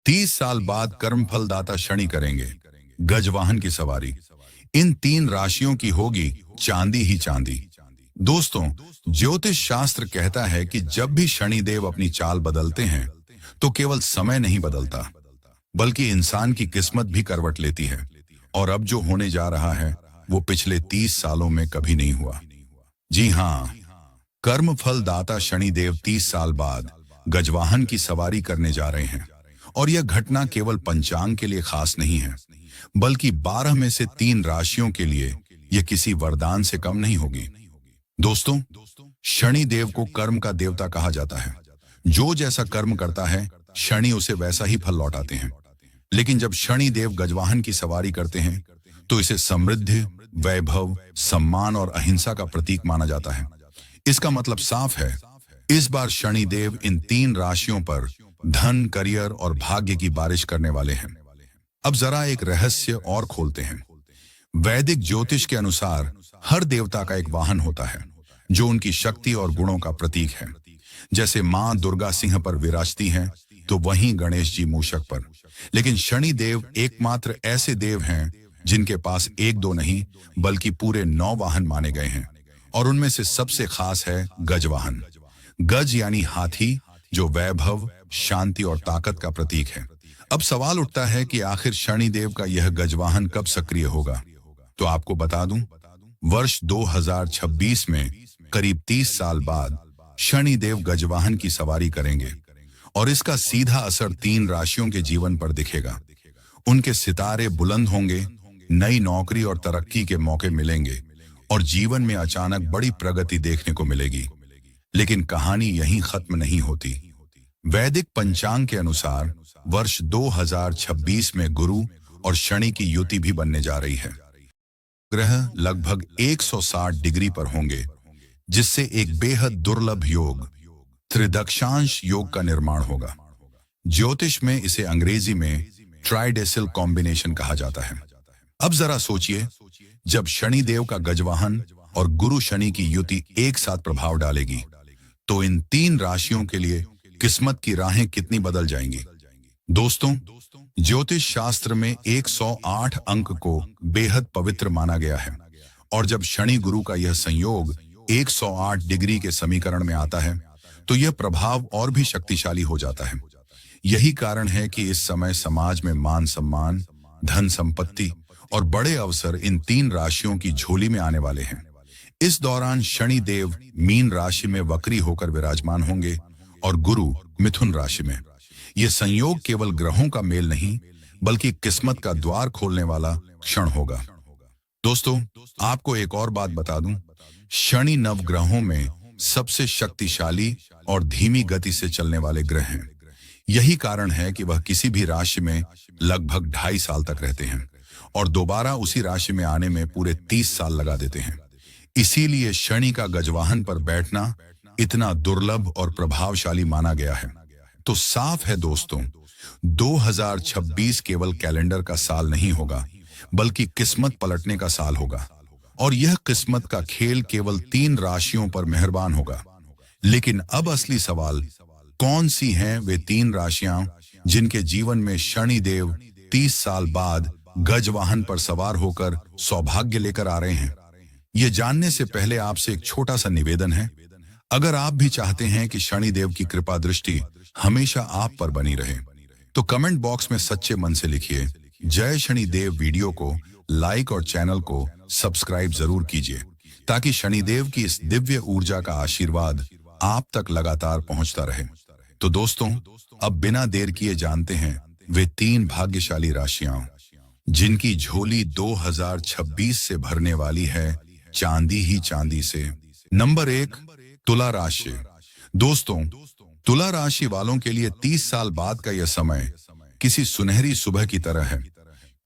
30 साल बाद कर्मफलदाता शनि करेंगे गजवाहन की सवारी। इन 3 राशियों की होगी चांदी ही चांदी। दोस्तों, ज्योतिष शास्त्र कहता है कि जब भी शनिदेव अपनी चाल बदलते हैं तो केवल समय नहीं बदलता, बल्कि इंसान की किस्मत भी करवट लेती है। और अब जो होने जा रहा है वो पिछले 30 सालों में कभी नहीं हुआ। जी हाँ, कर्मफल दाता शनिदेव 30 साल बाद गजवाहन की सवारी करने जा रहे हैं। और यह घटना केवल पंचांग के लिए खास नहीं है, बल्कि 12 में से 3 राशियों के लिए यह किसी वरदान से कम नहीं होगी। दोस्तों, शनिदेव को कर्म का देवता कहा जाता है। जो जैसा कर्म करता है शनि उसे वैसा ही फल लौटाते हैं। लेकिन जब शनिदेव गजवाहन की सवारी करते हैं तो इसे समृद्धि, वैभव, सम्मान और अहिंसा का प्रतीक माना जाता है। इसका मतलब साफ है, इस बार शनिदेव इन 3 राशियों पर धन, करियर और भाग्य की बारिश करने वाले हैं। अब जरा एक रहस्य और खोलते हैं। वैदिक ज्योतिष के अनुसार हर देवता का एक वाहन होता है जो उनकी शक्ति और गुणों का प्रतीक है। जैसे मां दुर्गा सिंह पर विराजती हैं, तो वहीं गणेश जी मूषक पर। लेकिन शनि देव एकमात्र ऐसे देव हैं जिनके पास 1-2 नहीं बल्कि पूरे 9 वाहन माने गए हैं। और उनमें से सबसे खास है गजवाहन। गज यानी हाथी, जो वैभव, शांति और ताकत का प्रतीक है। अब सवाल उठता है कि आखिर शनिदेव का यह गजवाहन कब सक्रिय होगा। तो आपको बता दूं, वर्ष 2026 में करीब 30 साल बाद शनिदेव गजवाहन की सवारी करेंगे। और इसका सीधा असर 3 राशियों के जीवन पर दिखेगा। उनके सितारे बुलंद होंगे, नई नौकरी और तरक्की के मौके मिलेंगे और जीवन में अचानक बड़ी प्रगति देखने को मिलेगी। लेकिन कहानी यहीं खत्म नहीं होती। वैदिक पंचांग के अनुसार वर्ष 2026 में गुरु और शनि की युति भी बनने जा रही है। ग्रह लगभग 160 डिग्री पर होंगे, जिससे एक बेहद दुर्लभ योग, त्रिदक्षांश योग का निर्माण होगा। ज्योतिष में इसे अंग्रेजी में ट्राइडेसिल कॉम्बिनेशन कहा जाता है। अब जरा सोचिए, जब शनिदेव का गजवाहन और गुरु शनि की युति एक साथ प्रभाव डालेगी तो इन 3 राशियों के लिए किस्मत की राहें कितनी बदल जाएंगी। दोस्तों, ज्योतिष शास्त्र में 108 अंक को बेहद पवित्र माना गया है। और जब शनि गुरु का यह संयोग 108 डिग्री के समीकरण में आता है तो यह प्रभाव और भी शक्तिशाली हो जाता है। यही कारण है कि इस समय समाज में मान सम्मान, धन संपत्ति और बड़े अवसर इन 3 राशियों की झोली में आने वाले हैं। इस दौरान शनि देव मीन राशि में वक्री होकर विराजमान होंगे और गुरु मिथुन राशि में। यह संयोग केवल ग्रहों का मेल नहीं बल्कि किस्मत का द्वार खोलने वाला क्षण होगा। दोस्तों, आपको एक और बात बता दूं, शनि नवग्रहों में सबसे शक्तिशाली और धीमी गति से चलने वाले ग्रह हैं। यही कारण है कि वह किसी भी राशि में लगभग 2.5 साल तक रहते हैं और दोबारा उसी राशि में आने में पूरे 30 साल लगा देते हैं। इसीलिए शनि का गजवाहन पर बैठना इतना दुर्लभ और प्रभावशाली माना गया है। तो साफ है दोस्तों, 2026 केवल कैलेंडर का साल नहीं होगा बल्कि किस्मत पलटने का साल होगा। और यह किस्मत का खेल केवल 3 राशियों पर मेहरबान होगा। लेकिन अब असली सवाल, कौन सी हैं वे 3 राशियां जिनके जीवन में शनि देव 30 साल बाद गजवाहन पर सवार होकर सौभाग्य लेकर आ रहे हैं। ये जानने से पहले आपसे एक छोटा सा निवेदन है। अगर आप भी चाहते हैं कि शनिदेव की कृपा दृष्टि हमेशा आप पर बनी रहे तो कमेंट बॉक्स में सच्चे मन से लिखिए जय शनिदेव। वीडियो को लाइक और चैनल को सब्सक्राइब जरूर कीजिए ताकि शनिदेव की इस दिव्य ऊर्जा का आशीर्वाद आप तक लगातार पहुंचता रहे। तो दोस्तों, अब बिना देर किए जानते हैं वे 3 भाग्यशाली राशियां जिनकी झोली 2026 से भरने वाली है चांदी ही चांदी से। नंबर 1, तुला राशि। दोस्तों, तुला राशि वालों के लिए 30 साल बाद का यह समय किसी सुनहरी सुबह की तरह है,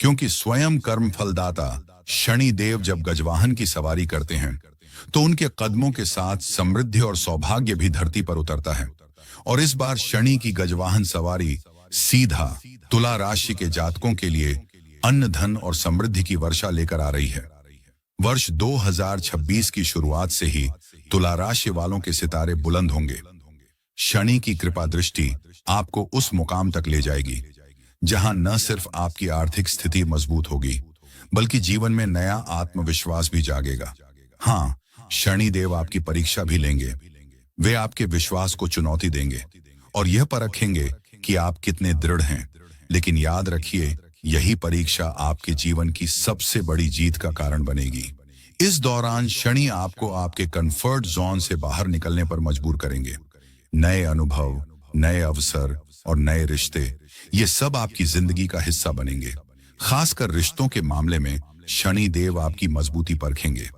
क्योंकि स्वयं कर्म फलदाता शनि देव जब गजवाहन की सवारी करते हैं तो उनके कदमों के साथ समृद्धि और सौभाग्य भी धरती पर उतरता है। और इस बार शनि की गजवाहन सवारी सीधा तुला राशि के जातकों के लिए अन्न, धन और समृद्धि की वर्षा लेकर आ रही है। वर्ष 2026 की शुरुआत से ही तुला राशि वालों के सितारे बुलंद होंगे। शनि की कृपा दृष्टि आपको उस मुकाम तक ले जाएगी जहां न सिर्फ आपकी आर्थिक स्थिति मजबूत होगी, बल्कि जीवन में नया आत्मविश्वास भी जागेगा। हाँ, शनिदेव आपकी परीक्षा भी लेंगे। वे आपके विश्वास को चुनौती देंगे और यह परखेंगे कि आप कितने दृढ़ हैं। लेकिन याद रखिए, यही परीक्षा आपके जीवन की सबसे बड़ी जीत का कारण बनेगी। इस दौरान शनि आपको आपके कंफर्ट जोन से बाहर निकलने पर मजबूर करेंगे। नए अनुभव, नए अवसर और नए रिश्ते, ये सब आपकी जिंदगी का हिस्सा बनेंगे। खासकर रिश्तों के मामले में शनि देव आपकी मजबूती परखेंगे।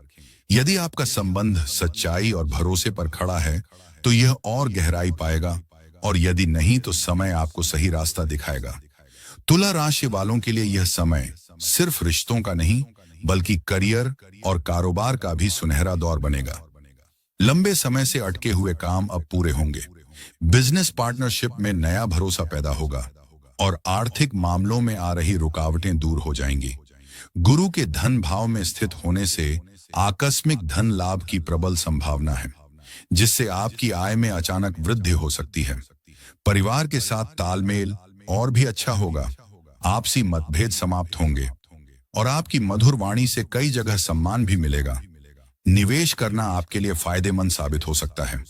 यदि आपका संबंध सच्चाई और भरोसे पर खड़ा है तो यह और गहराई पाएगा, और यदि नहीं तो समय आपको सही रास्ता दिखाएगा। तुला राशि वालों के लिए यह समय सिर्फ रिश्तों का नहीं, बल्कि करियर और कारोबार का भी सुनहरा दौर बनेगा। लंबे समय से अटके हुए काम अब पूरे होंगे। बिजनेस पार्टनरशिप में नया भरोसा पैदा होगा और आर्थिक मामलों में आ रही रुकावटें दूर हो जाएंगी। गुरु के धन भाव में स्थित होने से आकस्मिक धन लाभ की प्रबल संभावना है, जिससे आपकी आय में अचानक वृद्धि हो सकती है। परिवार के साथ तालमेल और भी अच्छा होगा। आपसी मतभेद समाप्त होंगे और आपकी मधुर वाणी से कई जगह सम्मान भी मिलेगा। निवेश करना आपके लिए फायदेमंद साबित हो सकता है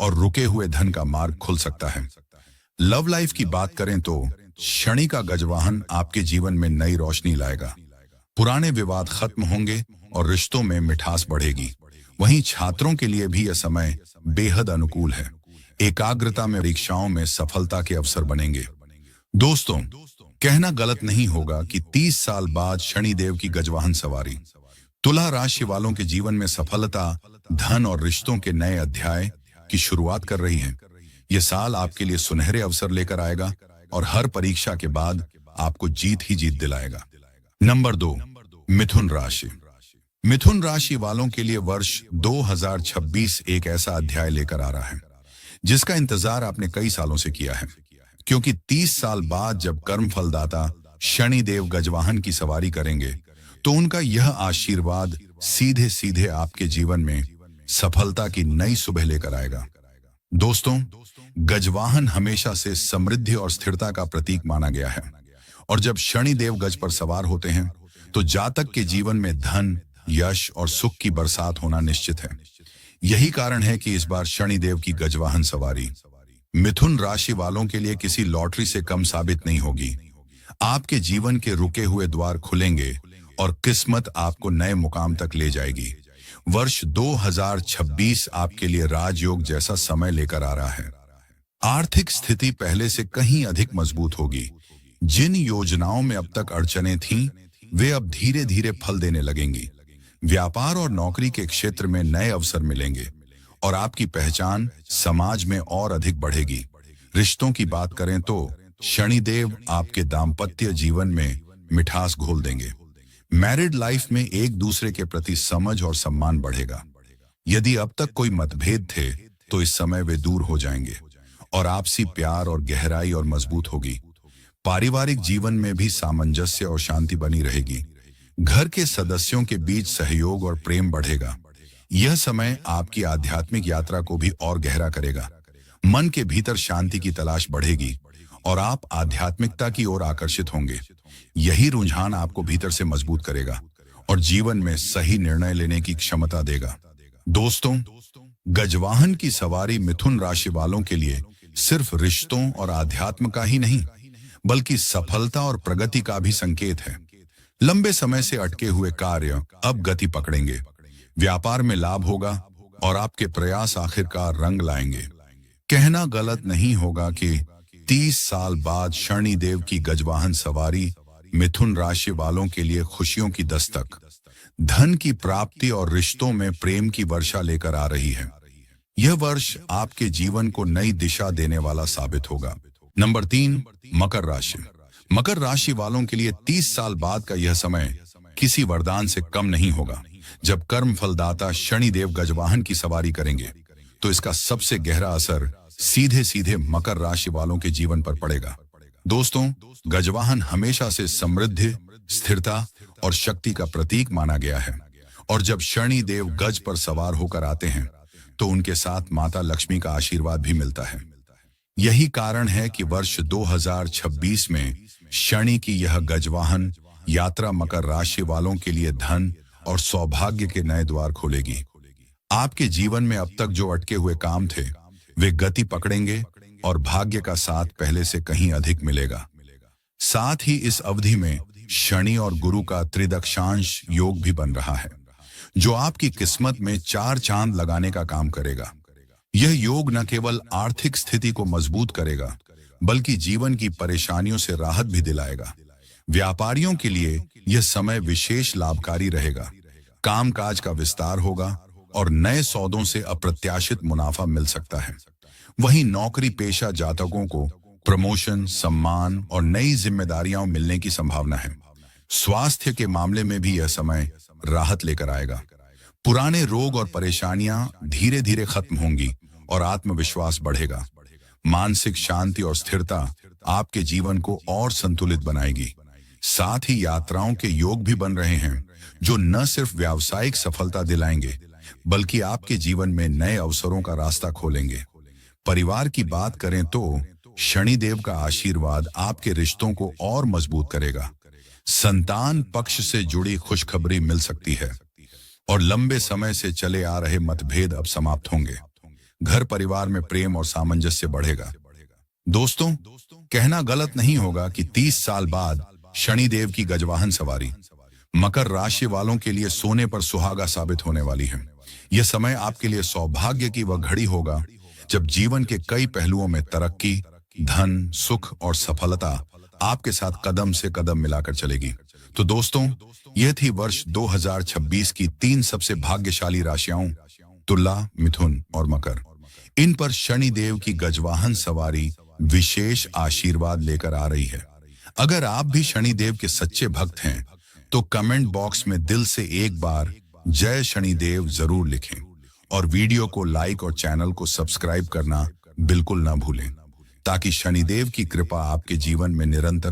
और रुके हुए धन का मार्ग खुल सकता है। लव लाइफ की बात करें तो शनि का गजवाहन आपके जीवन में नई रोशनी लाएगा। पुराने विवाद खत्म होंगे और रिश्तों में मिठास बढ़ेगी। वहीं छात्रों के लिए भी यह समय बेहद अनुकूल है। एकाग्रता में परीक्षाओं में सफलता के अवसर बनेंगे। दोस्तों, कहना गलत नहीं होगा कि 30 साल बाद शनिदेव की गजवाहन सवारी तुला राशि वालों के जीवन में सफलता, धन और रिश्तों के नए अध्याय की शुरुआत कर रही है। यह साल आपके लिए सुनहरे अवसर लेकर आएगा और हर परीक्षा के बाद आपको जीत ही जीत दिलाएगा। नंबर 2, मिथुन राशि। मिथुन राशि वालों के लिए वर्ष 2026 एक ऐसा अध्याय लेकर आ रहा है जिसका इंतजार आपने कई सालों से किया है। क्योंकि 30 साल बाद जब कर्म फलदाता शनिदेव गजवाहन की सवारी करेंगे तो उनका यह आशीर्वाद सीधे सीधे आपके जीवन में सफलता की नई सुबह लेकर आएगा। दोस्तों, गजवाहन हमेशा से समृद्धि और स्थिरता का प्रतीक माना गया है, और जब शनिदेव गज पर सवार होते हैं तो जातक के जीवन में धन, यश और सुख की बरसात होना निश्चित है। यही कारण है कि इस बार शनिदेव की गजवाहन सवारी मिथुन राशि वालों के लिए किसी लॉटरी से कम साबित नहीं होगी। आपके जीवन के रुके हुए द्वार खुलेंगे और किस्मत आपको नए मुकाम तक ले जाएगी। वर्ष 2026 आपके लिए राजयोग जैसा समय लेकर आ रहा है। आर्थिक स्थिति पहले से कहीं अधिक मजबूत होगी। जिन योजनाओं में अब तक अड़चनें थीं, वे अब धीरे धीरे फल देने लगेंगी। व्यापार और नौकरी के क्षेत्र में नए अवसर मिलेंगे और आपकी पहचान समाज में और अधिक बढ़ेगी। रिश्तों की बात करें तो शनिदेव आपके दाम्पत्य जीवन में मिठास घोल देंगे। मैरिड लाइफ में एक दूसरे के प्रति समझ और सम्मान बढ़ेगा। यदि अब तक कोई मतभेद थे तो इस समय वे दूर हो जाएंगे और आपसी प्यार और गहराई और मजबूत होगी। पारिवारिक जीवन में भी सामंजस्य और शांति बनी रहेगी। घर के सदस्यों के बीच सहयोग और प्रेम बढ़ेगा। यह समय आपकी आध्यात्मिक यात्रा को भी और गहरा करेगा। मन के भीतर शांति की तलाश बढ़ेगी और आप आध्यात्मिकता की ओर आकर्षित होंगे। यही रुझान आपको भीतर से मजबूत करेगा और जीवन में सही निर्णय लेने की क्षमता देगा। दोस्तों, गजवाहन की सवारी मिथुन राशि वालों के लिए सिर्फ रिश्तों और आध्यात्म का ही नहीं, बल्कि सफलता और प्रगति का भी संकेत है। लंबे समय से अटके हुए कार्य अब गति पकड़ेंगे। व्यापार में लाभ होगा और आपके प्रयास आखिरकार रंग लाएंगे। कहना गलत नहीं होगा कि 30 साल बाद शनिदेव की गजवाहन सवारी मिथुन राशि वालों के लिए खुशियों की दस्तक, धन की प्राप्ति और रिश्तों में प्रेम की वर्षा लेकर आ रही है। यह वर्ष आपके जीवन को नई दिशा देने वाला साबित होगा। नंबर 3, मकर राशि। मकर राशि वालों के लिए 30 साल बाद का यह समय किसी वरदान से कम नहीं होगा। जब कर्म फलदाता शनिदेव गजवाहन की सवारी करेंगे तो इसका सबसे गहरा असर सीधे सीधे मकर राशि वालों के जीवन पर पड़ेगा। दोस्तों, गजवाहन हमेशा से समृद्धि, स्थिरता और शक्ति का प्रतीक माना गया है, और जब शनिदेव गज पर सवार होकर आते हैं तो उनके साथ माता लक्ष्मी का आशीर्वाद भी मिलता है। यही कारण है कि वर्ष 2026 में शनि की यह गजवाहन यात्रा मकर राशि वालों के लिए धन और सौभाग्य के नए द्वार खोलेगी। आपके जीवन में अब तक जो अटके हुए काम थे वे गति पकड़ेंगे और भाग्य का साथ पहले से कहीं अधिक मिलेगा। साथ ही इस अवधि में शनि और गुरु का त्रिदक्षांश योग भी बन रहा है, जो आपकी किस्मत में 4 चांद लगाने का काम करेगा। यह योग न केवल आर्थिक स्थिति को मजबूत करेगा, बल्कि जीवन की परेशानियों से राहत भी दिलाएगा। व्यापारियों के लिए यह समय विशेष लाभकारी रहेगा। कामकाज का विस्तार होगा और नए सौदों से अप्रत्याशित मुनाफा मिल सकता है। वहीं नौकरी पेशा जातकों को प्रमोशन, सम्मान और नई जिम्मेदारियां मिलने की संभावना है। स्वास्थ्य के मामले में भी यह समय राहत लेकर आएगा। पुराने रोग और परेशानियां धीरे धीरे खत्म होंगी और आत्मविश्वास बढ़ेगा। मानसिक शांति और स्थिरता आपके जीवन को और संतुलित बनाएगी। साथ ही यात्राओं के योग भी बन रहे हैं, जो न सिर्फ व्यावसायिक सफलता दिलाएंगे, बल्कि आपके जीवन में नए अवसरों का रास्ता खोलेंगे। परिवार की बात करें तो शनिदेव का आशीर्वाद आपके रिश्तों को और मजबूत करेगा। संतान पक्ष से जुड़ी खुशखबरी मिल सकती है और लंबे समय से चले आ रहे मतभेद अब समाप्त होंगे। घर परिवार में प्रेम और सामंजस्य बढ़ेगा। दोस्तों, कहना गलत नहीं होगा कि 30 साल बाद शनिदेव की गजवाहन सवारी मकर राशि वालों के लिए सोने पर सुहागा साबित होने वाली है। यह समय आपके लिए सौभाग्य की वह घड़ी होगा जब जीवन के कई पहलुओं में तरक्की, धन, सुख और सफलता आपके साथ कदम से कदम मिलाकर चलेगी। तो दोस्तों, यह थी वर्ष 2026 की 3 सबसे भाग्यशाली राशियां, तुला, मिथुन और मकर। इन पर शनिदेव की गजवाहन सवारी विशेष आशीर्वाद लेकर आ रही है। अगर आप भी शनिदेव के सच्चे भक्त हैं तो कमेंट बॉक्स में दिल से एक बार जय शनिदेव जरूर लिखें और वीडियो को लाइक और चैनल को सब्सक्राइब करना बिल्कुल ना भूलें, ताकि शनिदेव की कृपा आपके जीवन में निरंतर